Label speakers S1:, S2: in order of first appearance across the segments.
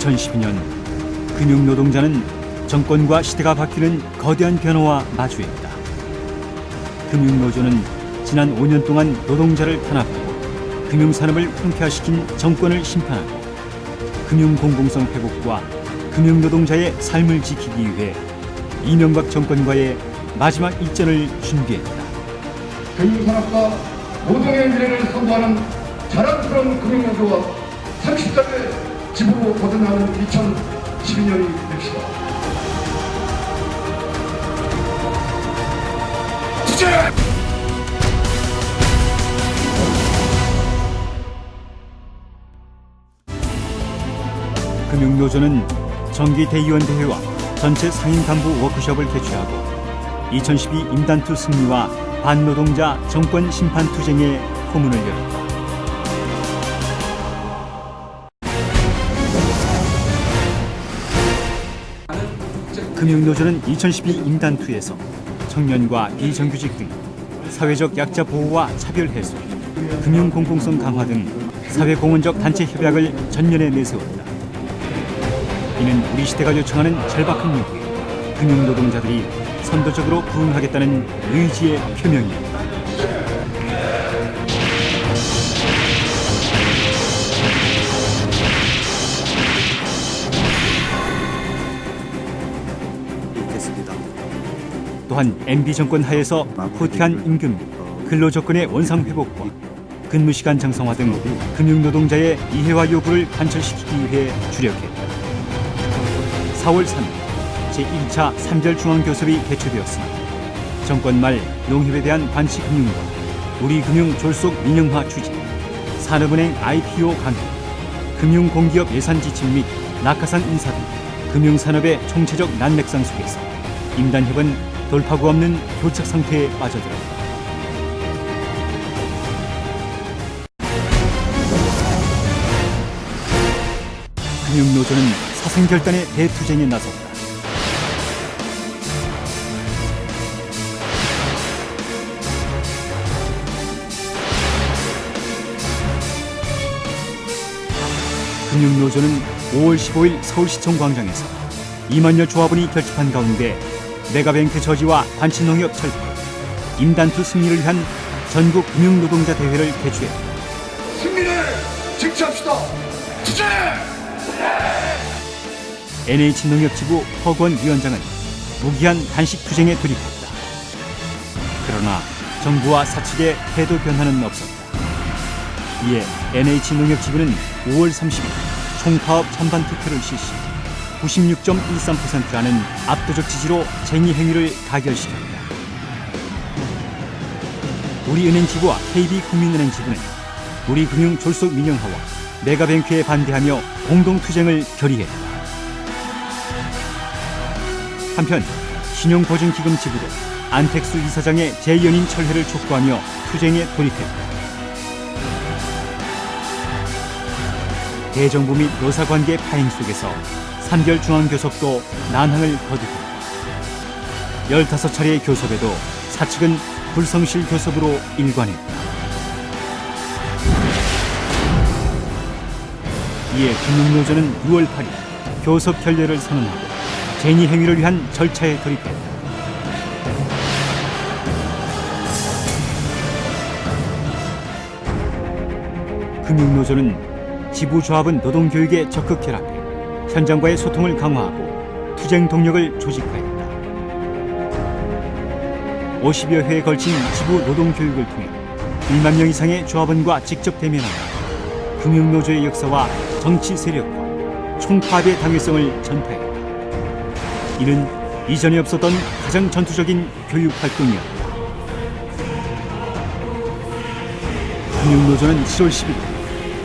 S1: 2012년 금융노동자는 정권과 시대가 바뀌는 거대한 변화와 마주했다. 금융노조는 지난 5년 동안 노동자를 탄압하고 금융산업을 황폐화시킨 정권을 심판하고 금융공공성 회복과 금융노동자의 삶을 지키기 위해 이명박 정권과의 마지막 일전을 준비했다.
S2: 금융산업과 노동의 미래를 선도하는 자랑스러운 금융노조가 30달의 집으로 거듭나는 2012년이 됩시다.
S1: 금융노조는 정기 대의원 대회와 전체 상임 간부 워크숍을 개최하고 2012 임단투 승리와 반노동자 정권 심판 투쟁의 포문을 열었다. 금융노조는 2012 임단투에서 청년과 비정규직 등 사회적 약자 보호와 차별 해소, 금융 공공성 강화 등 사회공헌적 단체 협약을 전면에 내세웠다. 이는 우리 시대가 요청하는 절박한 요구에 금융노동자들이 선도적으로 부응하겠다는 의지의 표명이었다. 또한 MB 정권 하에서 후퇴한 임금, 근로조건의 원상회복과 근무시간 정상화 등 금융노동자의 이해와 요구를 관철시키기 위해 주력했다. 4월 3일 제1차 3별 중앙교섭이 개최되었으나 정권 말 농협에 대한 반치금융과 우리금융 졸속 민영화 추진, 산업은행 IPO 강화, 금융공기업 예산 지침 및 낙하산 인사 등 금융산업의 총체적 난맥상 속에서 임단협은 돌파구 없는 교착 상태에 빠져들었다. 금융노조는 사생결단의 대투쟁에 나섰다. 금융노조는 5월 15일 서울시청 광장에서 2만여 조합원이 결집한 가운데 메가뱅크 저지와 관치농협 철폐, 임단투 승리를 위한 전국 금융노동자 대회를 개최했다.
S2: 승리를 쟁취합시다. 투쟁!
S1: NH농협지부 허건 위원장은 무기한 단식 투쟁에 돌입했다. 그러나 정부와 사측의 태도 변화는 없었다. 이에 NH농협지부는 5월 30일 총파업 찬반 투표를 실시 96.13%라는 압도적 지지로 쟁의 행위를 가결시켰다. 우리은행 지부와 KB국민은행 지부는 우리금융 졸속 민영화와 메가뱅크에 반대하며 공동투쟁을 결의했다. 한편 신용보증기금 지부도 안택수 이사장의 재연임 철회를 촉구하며 투쟁에 돌입했다. 대정부 및 노사관계 파행 속에서 3개월 중앙교섭도 난항을 거듭했다. 15차례의 교섭에도 사측은 불성실 교섭으로 일관했다. 이에 금융노조는 6월 8일 교섭 결렬을 선언하고 쟁의 행위를 위한 절차에 돌입했다. 금융노조는 지부조합은 노동교육에 적극 결합해 현장과의 소통을 강화하고 투쟁 동력을 조직화했다. 50여 회에 걸친 지부 노동교육을 통해 1만 명 이상의 조합원과 직접 대면하며 금융노조의 역사와 정치 세력화, 총파업의 당위성을 전파했다. 이는 이전에 없었던 가장 전투적인 교육 활동이었다. 금융노조는 7월 10일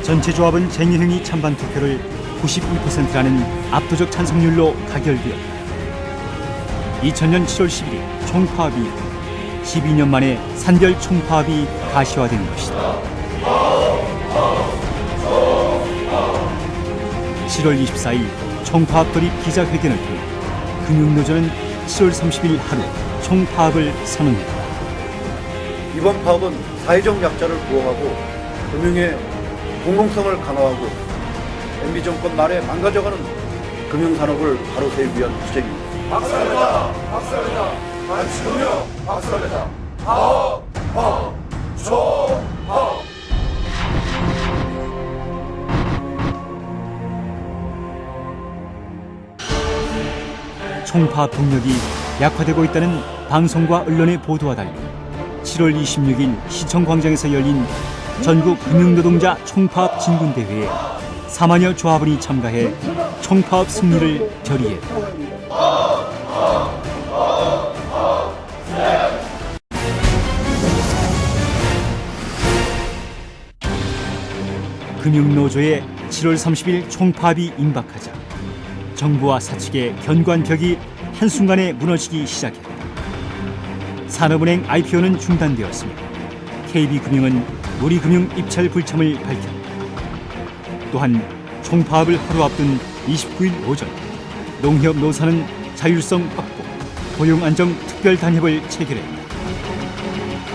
S1: 전체 조합원 쟁의행위 찬반 투표를 92%라는 압도적 찬성률로 가결되었다. 2000년 7월 11일 총파업이 이후 12년 만에 산별 총파업이 가시화된 것이다. 7월 24일 총파업 돌입 기자회견을 통해 금융노조는 7월 30일 하루 총파업을 선언했다.
S3: 이번 파업은 사회적 약자를 보호하고 금융의 공공성을 강화하고 MB 정권 말에 망가져가는 금융산업을 바로 세우기 위한 투쟁입니다.
S2: 박살내자! 박살내자! 반칙은요! 박살내자! 파업! 파업! 초파업!
S1: 총파업 동력이 약화되고 있다는 방송과 언론의 보도와 달리 7월 26일 시청광장에서 열린 전국 금융노동자 총파업 진군대회에 4만여 조합원이 참가해 총파업 승리를 결의했다. 금융노조의 7월 30일 총파업이 임박하자 정부와 사측의 견관벽이 한순간에 무너지기 시작했다. 산업은행 IPO는 중단되었으며 KB금융은 우리금융 입찰 불참을 밝혔다. 또한 총파업을 하루 앞둔 29일 오전 농협 노사는 자율성 확보, 고용안정 특별단협을 체결했다.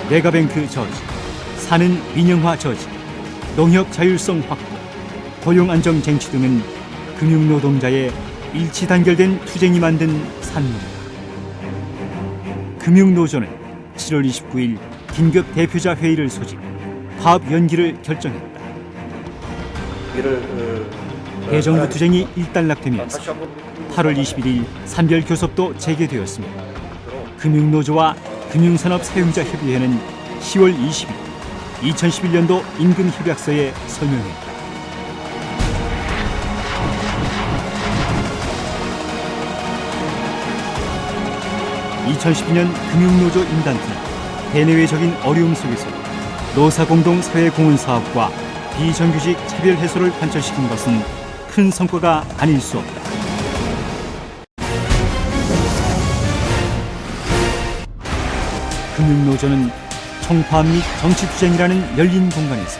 S1: 메가뱅크 저지, 사는 민영화 저지, 농협 자율성 확보, 고용안정 쟁취 등은 금융노동자의 일치 단결된 투쟁이 만든 산물이다. 금융노조는 7월 29일 긴급 대표자 회의를 소집, 파업 연기를 결정했다. 대정부 투쟁이 일단락되면서 8월 21일 산별 교섭도 재개되었습니다. 금융노조와 금융산업 사용자 협의회는 10월 20일 2011년도 임금협약서에 서명했다. (2012년) 금융노조 인단팀은 대내외적인 어려움 속에서 노사공동사회공헌사업과 비정규직 차별 해소를 관철시킨 것은 큰 성과가 아닐 수 없다. 금융노조는 총파업 및 정치투쟁이라는 열린 공간에서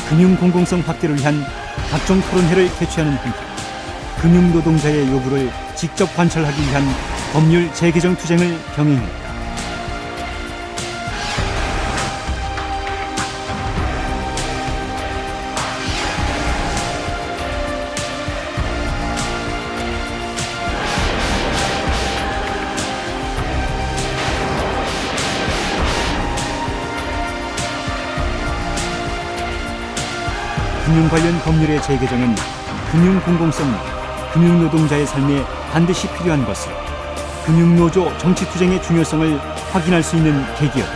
S1: 금융공공성 확대를 위한 각종 토론회를 개최하는 한편 금융노동자의 요구를 직접 관철하기 위한 법률 재개정 투쟁을 병행했다. 금융 관련 법률의 재개정은 금융공공성 및 금융노동자의 삶에 반드시 필요한 것으로 금융노조 정치투쟁의 중요성을 확인할 수 있는 계기였다.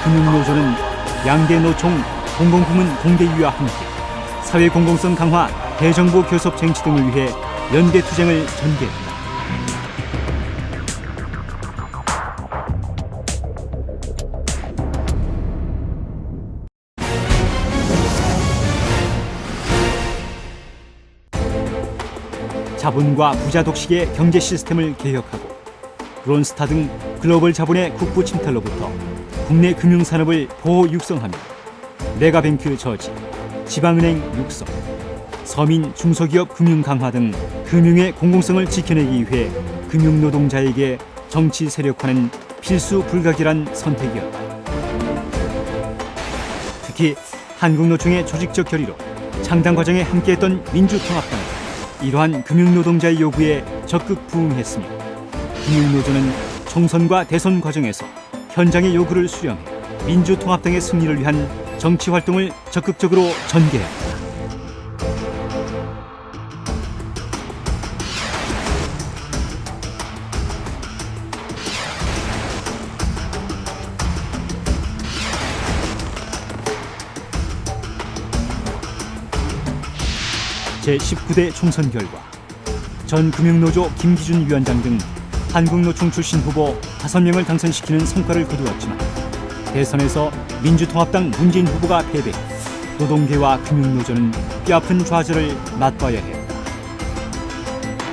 S1: 금융노조는 양대 노총, 공공부문 공대위와 함께 사회공공성 강화, 대정부 교섭 쟁취 등을 위해 연대투쟁을 전개했다. 자본과 부자 독식의 경제 시스템을 개혁하고 그론스타 등 글로벌 자본의 국부 침탈로부터 국내 금융산업을 보호 육성하며 메가뱅크 저지, 지방은행 육성, 서민 중소기업 금융 강화 등 금융의 공공성을 지켜내기 위해 금융노동자에게 정치 세력화는 필수 불가결한 선택이었다. 특히 한국노총의 조직적 결의로 창당 과정에 함께했던 민주통합당은 이러한 금융노동자의 요구에 적극 부응했으며 금융노조는 총선과 대선 과정에서 현장의 요구를 수렴해 민주통합당의 승리를 위한 정치활동을 적극적으로 전개했다. 제19대 총선 결과 전 금융노조 김기준 위원장 등 한국노총 출신 후보 5명을 당선시키는 성과를 거두었지만 대선에서 민주통합당 문재인 후보가 패배, 노동계와 금융노조는 뼈아픈 좌절을 맛봐야 했다.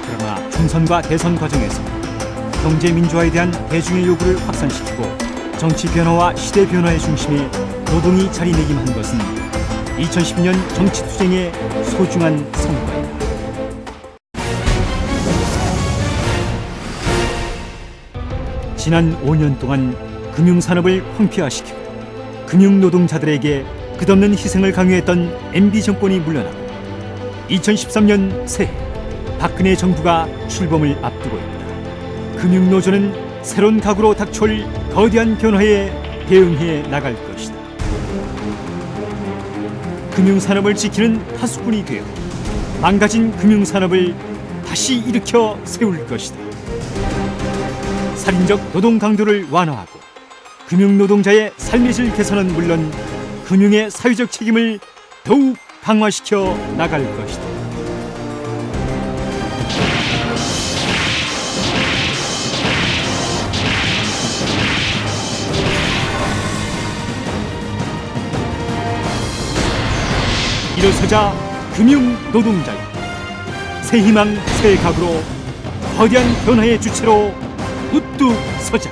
S1: 그러나 총선과 대선 과정에서 경제 민주화에 대한 대중의 요구를 확산시키고 정치 변화와 시대 변화의 중심에 노동이 자리매김한 것은 2012년 정치투쟁의 소중한 성과입니다. 지난 5년 동안 금융산업을 황폐화시키고 금융노동자들에게 끝없는 희생을 강요했던 MB 정권이 물러나고 2013년 새해 박근혜 정부가 출범을 앞두고 있다. 금융노조는 새로운 각오로 닥쳐올 거대한 변화에 대응해 나갈 것이다. 금융산업을 지키는 파수꾼이 되어 망가진 금융산업을 다시 일으켜 세울 것이다. 살인적 노동 강도를 완화하고 금융노동자의 삶의 질 개선은 물론 금융의 사회적 책임을 더욱 강화시켜 나갈 것이다. 일어서자 금융노동자여, 새 희망 새 각오로 거대한 변화의 주체로 우뚝 서자.